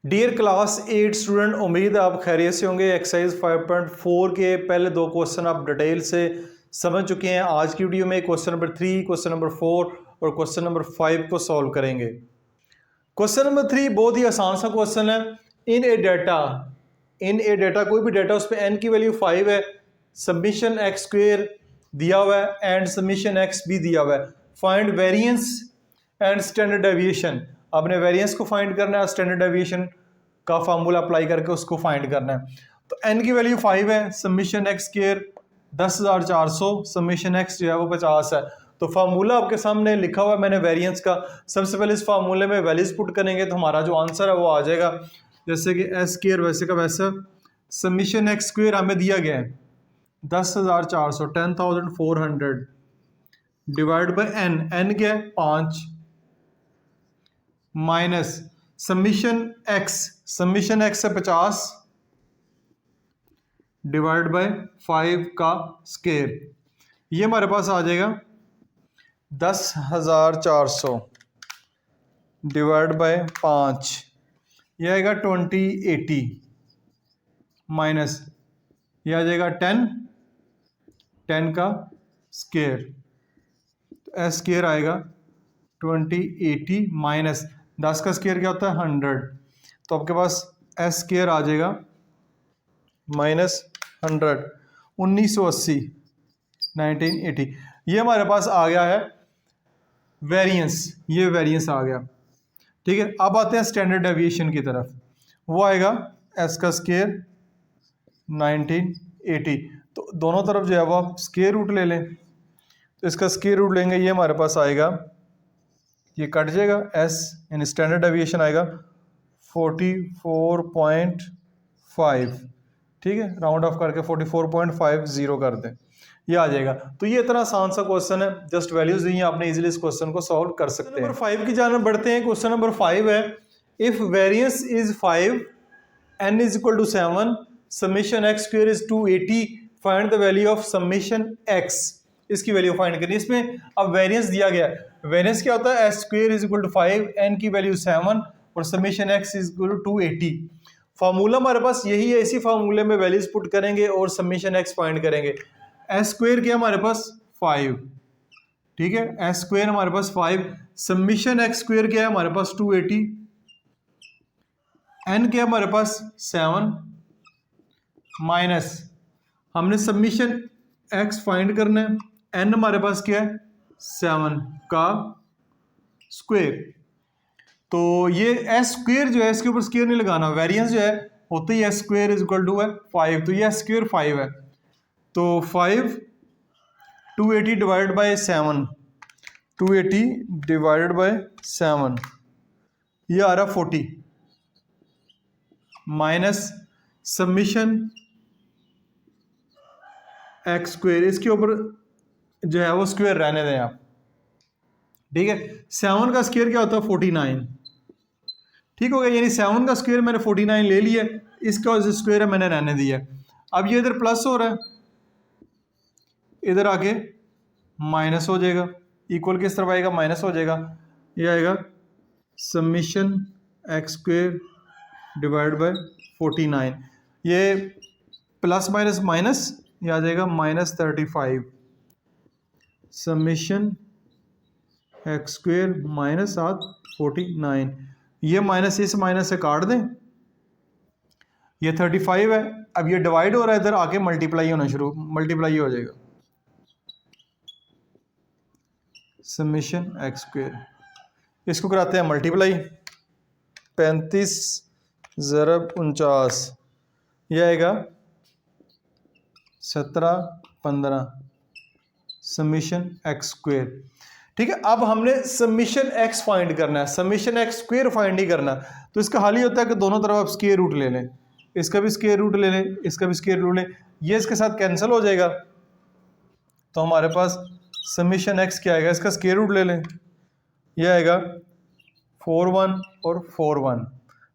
Dear class 8 student, उम्मीद है आप खैरियत से होंगे। एक्सरसाइज 5.4 के पहले दो क्वेश्चन आप डिटेल से समझ चुके हैं। आज की वीडियो में क्वेश्चन नंबर 3, क्वेश्चन नंबर 4 और क्वेश्चन नंबर 5 को सॉल्व करेंगे। क्वेश्चन नंबर 3 बहुत ही आसान सा क्वेश्चन है। इन ए डाटा कोई भी डाटा, उस पर एन की वैल्यू 5 है, सबमिशन एक्स स्क्वेयर दिया हुआ है एंड सबमिशन एक्स भी दिया हुआ है। Find variance and standard deviation. आपने वेरिएंस को फाइंड करना है, स्टैंडर्ड डेविएशन का फार्मूला अप्लाई करके उसको फाइंड करना है। तो एन की वैल्यू 5 है, submission x square 10,400, submission x जो है वो 50 है। तो फार्मूला आपके सामने लिखा हुआ है मैंने वेरिएंस का। सबसे पहले इस फार्मूले में वैल्यूज पुट करेंगे तो हमारा जो आंसर है वो आ जाएगा, जैसे कि एस स्क्वेयर वैसे का वैसा, सबमिशन एक्स स्क्वेयर हमें दिया गया है 10,400 10,400 डिवाइड बाई एन क्या है 5 माइनस सबमिशन एक्स है 50 डिवाइड बाय 5 का स्क्वायर। ये हमारे पास आ जाएगा 10,400 डिवाइड बाय 5, ये आएगा 2080 माइनस ये आ जाएगा 10 का स्क्वायर। तो एस स्क्वायर आएगा 2080 माइनस 10 का स्क्वायर क्या होता है 100। तो आपके पास एस स्क्वायर आ जाएगा माइनस 100, 1980 1980। ये हमारे पास आ गया है वेरिएंस, ये वेरिएंस आ गया। ठीक है, अब आते हैं स्टैंडर्ड डेविएशन की तरफ। वो आएगा एस का स्क्वायर 1980। तो दोनों तरफ जो है वो आप स्क्वायर रूट ले लें, तो इसका स्क्वायर रूट लेंगे, ये हमारे पास आएगा, ये कट जाएगा एस, यानी स्टैंडर्ड डेविएशन आएगा 44.5। ठीक है, राउंड ऑफ करके 44.50 कर दें, ये आ जाएगा। तो ये इतना आसान सा क्वेश्चन है, जस्ट वैल्यूज दी हैं, आपने इजीली इस क्वेश्चन को सॉल्व कर सकते हैं। नंबर 5 की जानब बढ़ते हैं। क्वेश्चन नंबर 5 है, if variance is 5 n is equal to 7, summation X square is 280, find the value of summation X. इसकी वैल्यू फाइंड करनी है। इसमें अब वेरिएंस दिया गया है, वेरिएंस क्या होता है, X square is equal to 5, n की वैल्यू 7 और summation X is equal to 280। Formula हमारे पास यही है, इसी फार्मूले में वैल्यूज पुट करेंगे और समेशन एक्स फाइंड करेंगे। एस स्क्वायर क्या हमारे पास 5, ठीक है, एस स्क्वायर हमारे पास 5, समेशन एक्स स्क्वायर क्या है हमारे पास 280, एन क्या है हमारे पास 7 माइनस हमने सबमिशन एक्स फाइंड करना है, एन हमारे पास क्या है 7 का स्क्वायर। तो ये एस स्क्वायर जो है, इसके ऊपर स्क्वायर नहीं लगाना, वेरिएंस जो है होता ही s square is equal to है 5, तो ये एस स्क्वायर 5 है। तो 5 280 डिवाइड बाय 7, 280 डिवाइडेड बाय 7, ये आ रहा 40 माइनस सबमिशन एक्स स्क्वायर, इसके ऊपर जो है वो स्क्वायर रहने दें आप। ठीक है, 7 का स्क्वायर क्या होता है 49। ठीक हो गया, यानी 7 का स्क्वायर मैंने 49 ले लिया, इसका स्क्वायर है मैंने रहने दिया। अब ये इधर प्लस हो रहा है, इधर आके माइनस हो जाएगा, इक्वल किस तरफ आएगा माइनस हो जाएगा, ये आएगा submission x square divide by 49, ये प्लस माइनस माइनस, ये आ जाएगा minus 35, submission x square minus 49, ये माइनस इस माइनस से काट दें, ये 35 है। अब ये डिवाइड हो रहा है, इधर आके मल्टीप्लाई होना शुरू, मल्टीप्लाई हो जाएगा समेशन एक्स स्क्वायर, इसको कराते हैं मल्टीप्लाई, 35 ज़रब 49, यह आएगा 1715 समेशन एक्स स्क्वायर। ठीक है, अब हमने समेशन एक्स फाइंड करना है, समेशन एक्स स्क्वायर फाइंड ही करना। तो इसका हाल ही होता है कि दोनों तरफ आप स्क्वायर रूट ले लें, इसका भी स्क्वायर रूट ले लें, इसका भी स्क्वायर रूट लें, ये इसके साथ कैंसिल हो जाएगा। तो हमारे पास समेशन एक्स क्या आएगा, इसका स्क्वायर रूट ले लें, ये आएगा 41 और 41,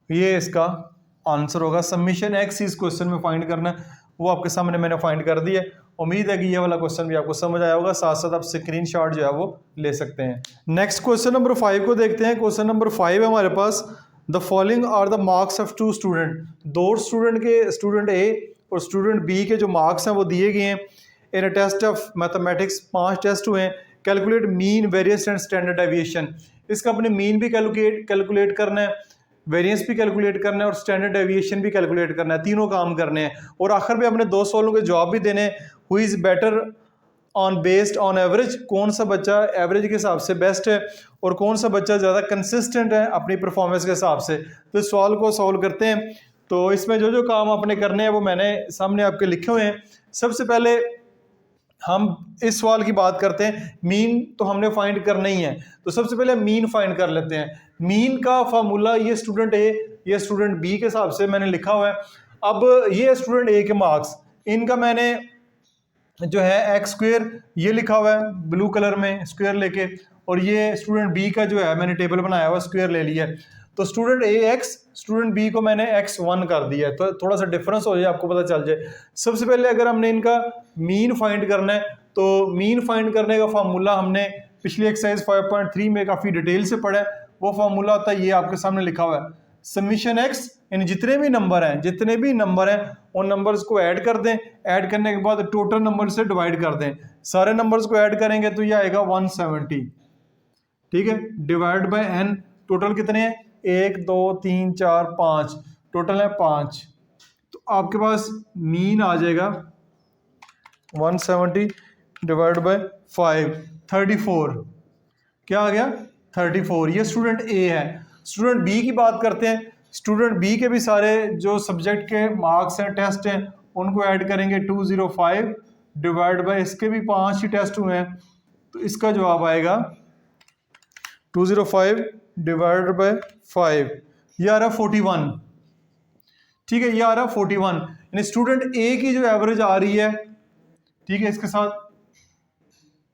ये इसका आंसर होगा। समेशन एक्स इस क्वेश्चन में फाइंड करना है, वो आपके सामने मैंने फाइंड कर दिया। उम्मीद है कि ये वाला क्वेश्चन भी आपको समझ आया होगा, साथ साथ आप स्क्रीनशॉट जो है वो ले सकते हैं। नेक्स्ट क्वेश्चन नंबर 5 को देखते हैं। क्वेश्चन नंबर 5 है हमारे पास, the following are the marks of two student, दो स्टूडेंट ए और स्टूडेंट बी के जो मार्क्स हैं वो दिए गए हैं। In a test of mathematics 5 test हुए हैं। Calculate mean, variance and standard deviation, इसका अपने मीन भी कैलकुलेट करना है, वेरिएंस भी कैलकुलेट करना है और स्टैंडर्ड डेविएशन भी कैलकुलेट करना है, तीनों काम करने हैं। और आखिर में अपने 2 सवालों के जवाब भी देने हैं। Who is better on based on average, कौन सा बच्चा एवरेज के हिसाब से बेस्ट है और कौन सा बच्चा ज़्यादा कंसिस्टेंट है अपनी परफॉर्मेंस के हिसाब से। तो इस सवाल को सॉल्व करते हैं। तो इसमें जो जो काम आपने करने हैं वो मैंने सामने आपके लिखे हुए हैं। सबसे पहले हम इस सवाल की बात करते हैं। मीन तो हमने फाइंड करना ही है, तो सबसे पहले मीन फाइंड कर लेते हैं। मीन का फार्मूला ये स्टूडेंट ए, ये स्टूडेंट बी के हिसाब से मैंने लिखा हुआ है। अब ये स्टूडेंट ए के मार्क्स, इनका मैंने जो है एक्स स्क्वेयर ये लिखा हुआ है ब्लू कलर में स्क्वेयर लेके, और ये स्टूडेंट बी का जो है मैंने टेबल बनाया हुआ स्क्वेयर ले लिया है। तो स्टूडेंट ए एक्स, स्टूडेंट बी को मैंने x1 कर दिया है, तो थोड़ा सा डिफरेंस हो जाए आपको पता चल जाए। सबसे पहले अगर हमने इनका मीन फाइंड करना है तो मीन फाइंड करने का फार्मूला हमने पिछली एक्सरसाइज 5.3 में काफ़ी डिटेल से पढ़ा है। वो फार्मूला होता है ये आपके सामने लिखा हुआ है, समीशन एक्स, यानी जितने भी नंबर हैं उन नंबर्स को ऐड कर दें। ऐड करने के बाद टोटल नंबर से डिवाइड कर दें। सारे नंबर्स को ऐड करेंगे तो ये आएगा 170, ठीक है, डिवाइड बाय n। टोटल कितने हैं, 1 2 3 4 5, टोटल है 5। तो आपके पास मीन आ जाएगा 170 डिवाइड बाय 5, 34। क्या आ गया, 34। ये स्टूडेंट ए है। स्टूडेंट बी की बात करते हैं। स्टूडेंट बी के भी सारे जो सब्जेक्ट के मार्क्स हैं, टेस्ट हैं, उनको ऐड करेंगे 205 डिवाइड बाय, इसके भी 5 ही टेस्ट हुए हैं, तो इसका जवाब आएगा 205 डिवाइड बाय 5, ये आ रहा 41, ठीक है, ये आ रहा 41। यानी स्टूडेंट ए की जो एवरेज आ रही है, ठीक है, इसके साथ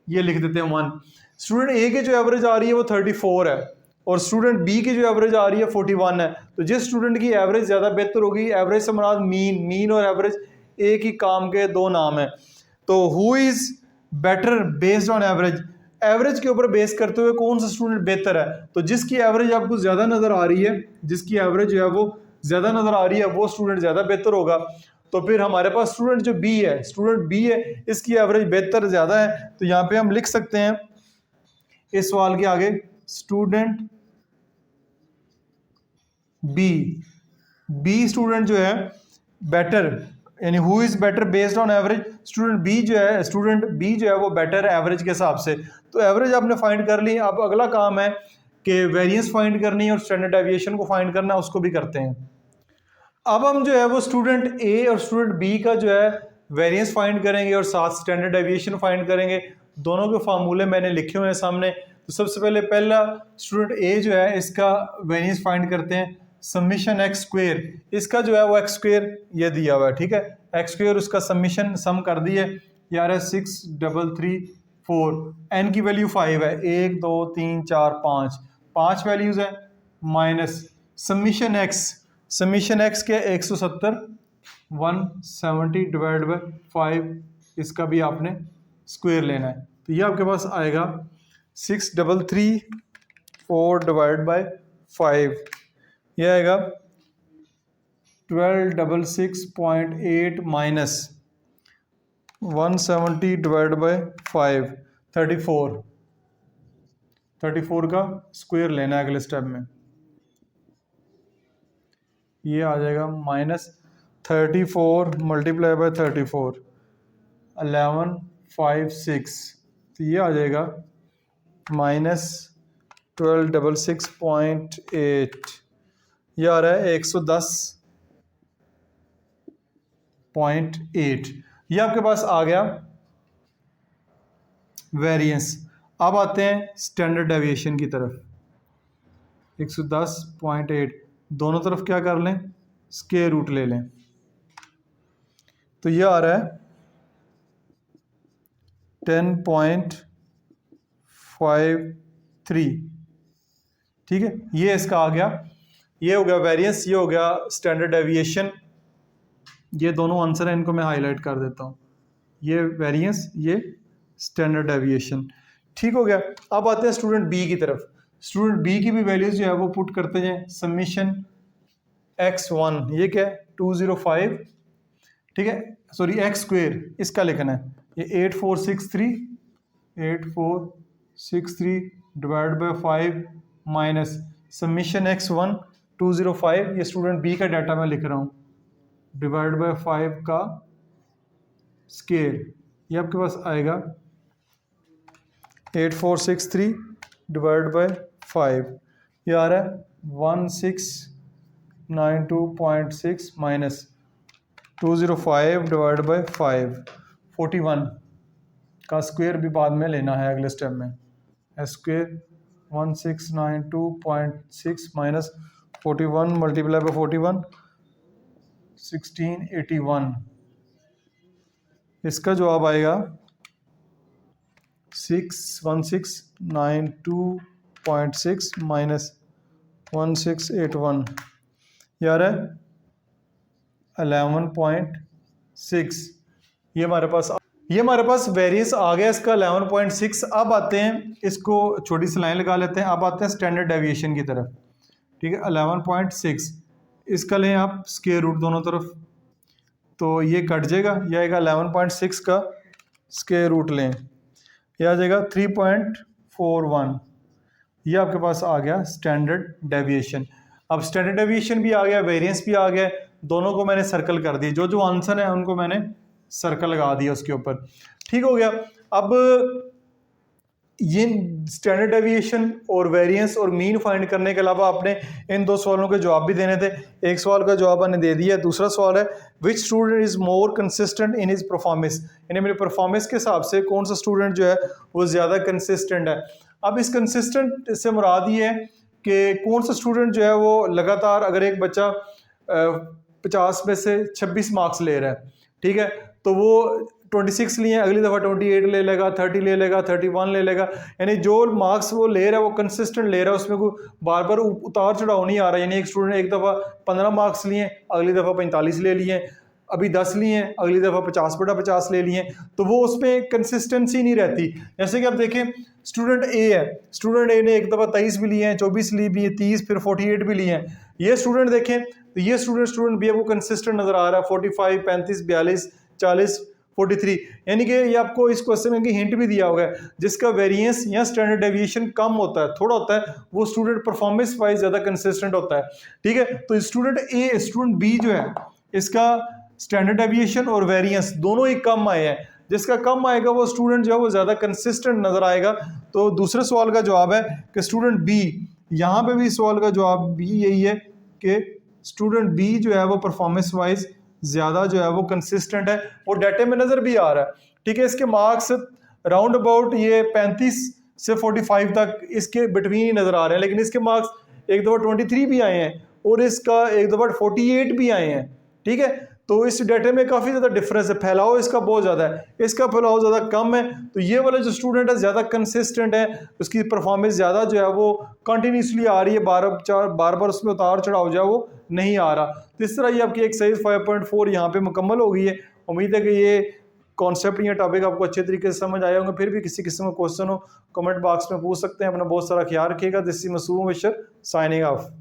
ये लिख देते हैं 1। स्टूडेंट ए की जो एवरेज आ रही है वो 34 है और स्टूडेंट बी की जो एवरेज आ रही है 41 है। तो जिस स्टूडेंट की एवरेज ज़्यादा बेहतर होगी, एवरेज से मुराद मीन और एवरेज एक ही काम के दो नाम हैं। तो who is better based on average, average के ऊपर बेस करते हुए कौन सा स्टूडेंट बेहतर है। तो जिसकी एवरेज आपको ज़्यादा नज़र आ रही है, जिसकी एवरेज जो है वो ज़्यादा नज़र आ रही है, वो स्टूडेंट ज़्यादा बेहतर होगा। तो फिर हमारे पास स्टूडेंट जो बी है, स्टूडेंट बी है, इसकी एवरेज बेहतर ज़्यादा है, तो यहाँ पे हम लिख सकते हैं इस सवाल के आगे स्टूडेंट बी स्टूडेंट जो है बेटर, यानी who is better based on average, student B जो है वो बेटर है एवरेज के हिसाब से। तो एवरेज आपने फाइंड कर ली। अब अगला काम है कि वेरिएंस फाइंड करनी है और स्टैंडर्ड डेविएशन को फाइंड करना है, उसको भी करते हैं। अब हम जो है वो स्टूडेंट ए और स्टूडेंट बी का जो है वेरिएंस फाइंड करेंगे और साथ स्टैंडर्ड डेविएशन फाइंड करेंगे। दोनों के फार्मूले मैंने लिखे हुए हैं सामने। तो सबसे पहले पहला स्टूडेंट ए जो है इसका वेरिएंस फाइंड करते हैं, समीशन एक्स स्क्वेयर, इसका जो है वो एक्स स्क्वेयर ये दिया हुआ है, ठीक है, एक्स स्क्वेयर उसका समीशन सम कर दिए, यार है 6334। एन की वैल्यू 5 है, 1 2 3 4 5 वैल्यूज है, माइनस समीशन एक्स के 170, 170 डिवाइड बाय 5, इसका भी आपने स्क्वायर लेना है। तो ये आपके पास आएगा 6334 डिवाइड बाय 5, ये आएगा 1266.8 माइनस 170 डिवाइड बाय 5, 34 का स्क्वायर लेना है अगले स्टेप में। ये आ जाएगा माइनस 34 मल्टीप्लाई बाय 34, 1156, तो ये आ जाएगा माइनस 1266.8, ये आ रहा है 110.8। ये आपके पास आ गया वेरिएंस। अब आते हैं स्टैंडर्ड डेविएशन की तरफ। 110.8 दोनों तरफ क्या कर लें, स्क्वायर रूट ले लें, तो ये आ रहा है 10.53, ठीक है, ये इसका आ गया। ये हो गया वेरिएंस, ये हो गया स्टैंडर्ड डेविएशन। ये दोनों आंसर है, इनको मैं हाईलाइट कर देता हूँ, ये वेरिएंस, ये स्टैंडर्ड डेविएशन, ठीक हो गया। अब आते हैं स्टूडेंट बी की तरफ। स्टूडेंट बी की भी वैल्यूज जो है वो पुट करते जाएं। समीशन x1 ये क्या है 205, ठीक है, सॉरी एक्स स्क्वेयर इसका लिखना है, ये 8463 divide by 5 minus summation x1 205, ये स्टूडेंट बी का डाटा मैं लिख रहा हूँ, डिवाइड बाय 5 का स्केयर, ये आपके पास आएगा 8463 डिवाइड बाय 5, ये आ रहा है 1692.6 माइनस 205 डिवाइड बाय 5, 41 का स्क्वायर भी बाद में लेना है अगले स्टेप में, स्क्वायर 1692.6 माइनस 41 मल्टीप्लाई बाय 41 1681, इसका जवाब आएगा 1692.6 माइनस 1681, यार है 11.6। ये हमारे पास वेरिएंस आ गया इसका 11.6। अब आते हैं, इसको छोटी सी लाइन लगा लेते हैं, अब आते हैं स्टैंडर्ड डेविएशन की तरफ, ठीक है। 11.6 इसका लें आप स्क्वायर रूट दोनों तरफ, तो ये कट जाएगा, ये आएगा 11.6 का स्क्वायर रूट लें, ये आ जाएगा 3.41, ये आपके पास आ गया स्टैंडर्ड डेविएशन। अब स्टैंडर्ड डेविएशन भी आ गया, वेरिएंस भी आ गया, दोनों को मैंने सर्कल कर दिया, जो जो आंसर है उनको मैंने सर्कल लगा दिया उसके ऊपर, ठीक हो गया। अब ये स्टैंडर्ड डेविएशन और वेरिएंस और मीन फाइंड करने के अलावा आपने इन दो सवालों के जवाब भी देने थे। एक सवाल का जवाब मैंने दे दिया, दूसरा सवाल है which student is more consistent in his performance, यानी मेरे परफॉर्मेंस के हिसाब से कौन सा स्टूडेंट जो है वो ज़्यादा कंसिस्टेंट है। अब इस कंसिस्टेंट से मुराद ये है कि कौन सा स्टूडेंट जो है वो लगातार, अगर एक बच्चा 50 में से 26 मार्क्स ले रहा है, ठीक है, तो वो 26 लिए, अगली दफ़ा 28 ले लेगा, 30 ले लेगा, 31 ले लेगा, यानी जो मार्क्स वो ले रहा है वो कंसिस्टेंट ले रहा है, उसमें कोई बार बार उतार चढ़ाव नहीं आ रहा। यानी एक स्टूडेंट एक दफ़ा 15 मार्क्स लिए, अगली दफ़ा 45 ले लिए, अभी 10 लिए, अगली दफ़ा 50/50 ले लिए, तो वो उसमें कंसिस्टेंसी नहीं रहती। जैसे कि आप देखें स्टूडेंट ए है, स्टूडेंट ए ने एक दफ़ा 23 भी लिए हैं, 24 ली भी है, 30, फिर 48 भी लिए हैं। ये स्टूडेंट देखें तो ये स्टूडेंट भी है वो कंसिस्टेंट नज़र आ रहा है, 45, 35, 42, 40, 43, यानी कि ये आपको इस क्वेश्चन में हिंट भी दिया होगा, जिसका वेरिएंस या स्टैंडर्ड डेविएशन कम होता है, थोड़ा होता है, वो स्टूडेंट परफॉर्मेंस वाइज ज़्यादा कंसिस्टेंट होता है, ठीक है। तो स्टूडेंट ए, स्टूडेंट बी जो है, इसका स्टैंडर्ड डेविएशन और वेरिएंस दोनों ही कम आए हैं, जिसका कम आएगा वो स्टूडेंट जो है वो ज़्यादा कंसिस्टेंट नज़र आएगा। तो दूसरे सवाल का जवाब है कि स्टूडेंट बी, यहाँ पे भी सवाल का जवाब भी यही है कि स्टूडेंट बी जो है वो परफॉर्मेंस वाइज ज़्यादा जो है वो कंसिस्टेंट है, वो डाटे में नज़र भी आ रहा है, ठीक है। इसके मार्क्स राउंड अबाउट ये 35 से 45 तक इसके बिटवीन ही नज़र आ रहे हैं, लेकिन इसके मार्क्स एक दफ़ा 23 भी आए हैं और इसका एक दफ़ा 48 भी आए हैं, ठीक है। तो इस डाटे में काफ़ी ज़्यादा डिफरेंस है, फैलाव इसका बहुत ज़्यादा है, इसका फैलाव ज़्यादा कम है। तो ये वाला जो स्टूडेंट है ज़्यादा कंसिस्टेंट है, उसकी परफॉर्मेंस ज़्यादा जो है वो कंटिन्यूसली आ रही है, बार बार उसमें उतार चढ़ाव जो है वो नहीं आ रहा। तो इस तरह ये आपकी एक्सरसाइज 5.4 यहाँ पे मुकम्मल हो गई है। उम्मीद है कि ये कॉन्सेप्ट या टॉपिक आपको अच्छे तरीके से समझ आए होंगे। फिर भी किसी किस्म का क्वेश्चन हो कमेंट बॉक्स में पूछ सकते हैं। अपना बहुत सारा ख्याल रखिएगा। This is Masoom Vishar signing of.